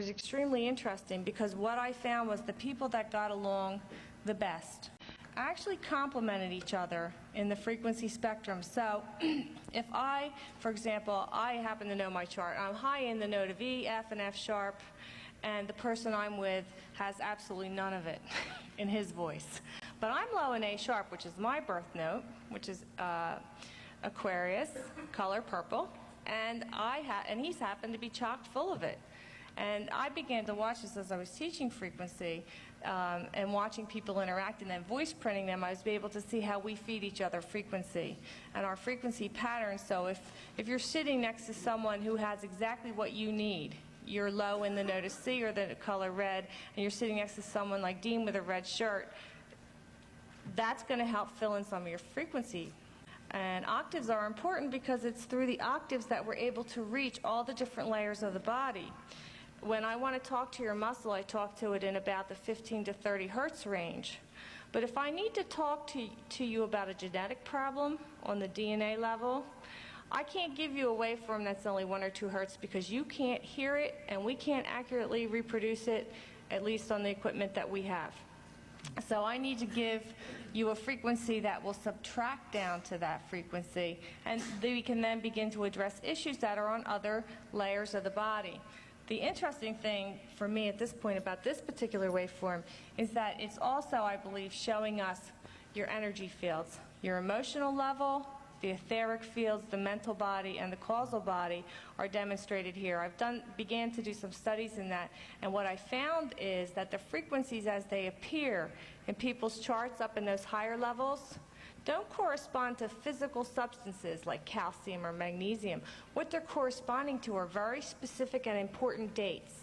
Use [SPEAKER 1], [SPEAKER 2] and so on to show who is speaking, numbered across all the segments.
[SPEAKER 1] It was extremely interesting because what I found was the people that got along the best actually complemented each other in the frequency spectrum. So if I, for example, I happen to know my chart. I'm high in the note of E, F, and F sharp, and the person I'm with has absolutely none of it in his voice. But I'm low in A sharp, which is my birth note, which is Aquarius, color purple, and he's happened to be chock full of it. And I began to watch this as I was teaching frequency and watching people interact and then voice printing them. I was able to see how we feed each other frequency and our frequency patterns. So if you're sitting next to someone who has exactly what you need, you're low in the note of C or the color red, and you're sitting next to someone like Dean with a red shirt, that's going to help fill in some of your frequency. And octaves are important because it's through the octaves that we're able to reach all the different layers of the body. When I want to talk to your muscle, I talk to it in about the 15 to 30 hertz range. But if I need to talk to you about a genetic problem on the DNA level, I can't give you a waveform that's only 1 or 2 hertz because you can't hear it and we can't accurately reproduce it, at least on the equipment that we have. So I need to give you a frequency that will subtract down to that frequency, and we can then begin to address issues that are on other layers of the body. The interesting thing for me at this point about this particular waveform is that it's also, I believe, showing us your energy fields, your emotional level, the etheric fields, the mental body, and the causal body are demonstrated here. Began to do some studies in that, and what I found is that the frequencies as they appear in people's charts up in those higher levels don't correspond to physical substances like calcium or magnesium. What they're corresponding to are very specific and important dates.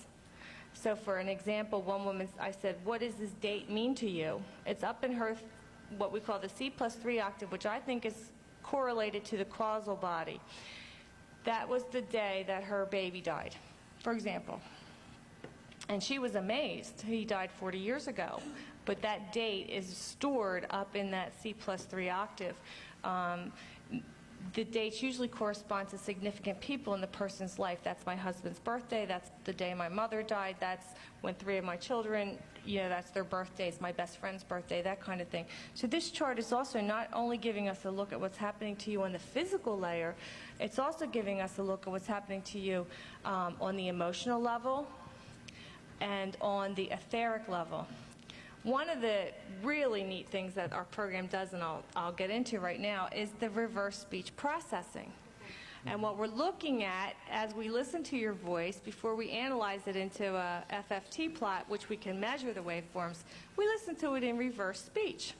[SPEAKER 1] So for an example, one woman, I said, what does this date mean to you? It's up in her, what we call the C+3 octave, which I think is correlated to the causal body. That was the day that her baby died, for example. And she was amazed. He died 40 years ago. But that date is stored up in that C+3 octave. The dates usually correspond to significant people in the person's life. That's my husband's birthday. That's the day my mother died. That's when 3 of my children, that's their birthdays, my best friend's birthday, that kind of thing. So this chart is also not only giving us a look at what's happening to you on the physical layer, it's also giving us a look at what's happening to you on the emotional level and on the etheric level. One of the really neat things that our program does, and I'll get into right now, is the reverse speech processing. And what we're looking at as we listen to your voice, before we analyze it into a FFT plot, which we can measure the waveforms, we listen to it in reverse speech.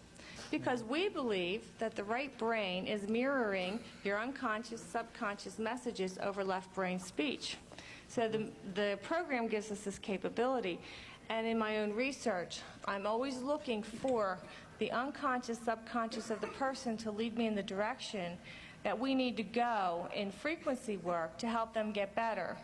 [SPEAKER 1] Because we believe that the right brain is mirroring your unconscious, subconscious messages over left brain speech. So the program gives us this capability. And in my own research, I'm always looking for the unconscious, subconscious of the person to lead me in the direction that we need to go in frequency work to help them get better.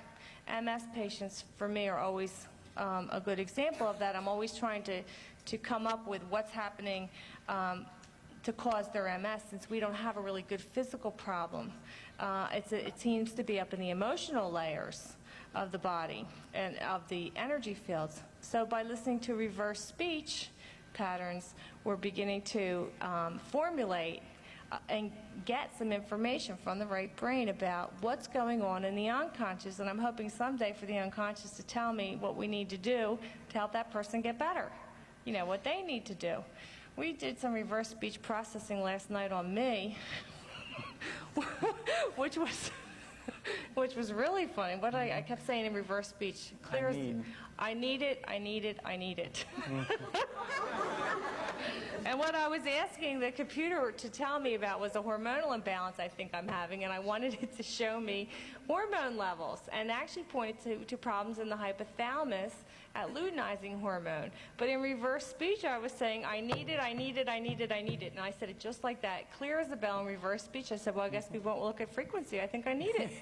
[SPEAKER 1] MS patients, for me, are always a good example of that. I'm always trying to come up with what's happening to cause their MS, since we don't have a really good physical problem. It seems to be up in the emotional layers of the body and of the energy fields. So by listening to reverse speech patterns, we're beginning to formulate and get some information from the right brain about what's going on in the unconscious, and I'm hoping someday for the unconscious to tell me what we need to do to help that person get better, what they need to do. We did some reverse speech processing last night on me, which was really funny. What I kept saying in reverse speech, clear as I need it, I need it, I need it. And what I was asking the computer to tell me about was a hormonal imbalance I think I'm having, and I wanted it to show me hormone levels, and actually pointed to problems in the hypothalamus at luteinizing hormone. But in reverse speech, I was saying, I need it, I need it, I need it, I need it. And I said it just like that, clear as a bell in reverse speech. I said, well, I guess we won't look at frequency. I think I need it.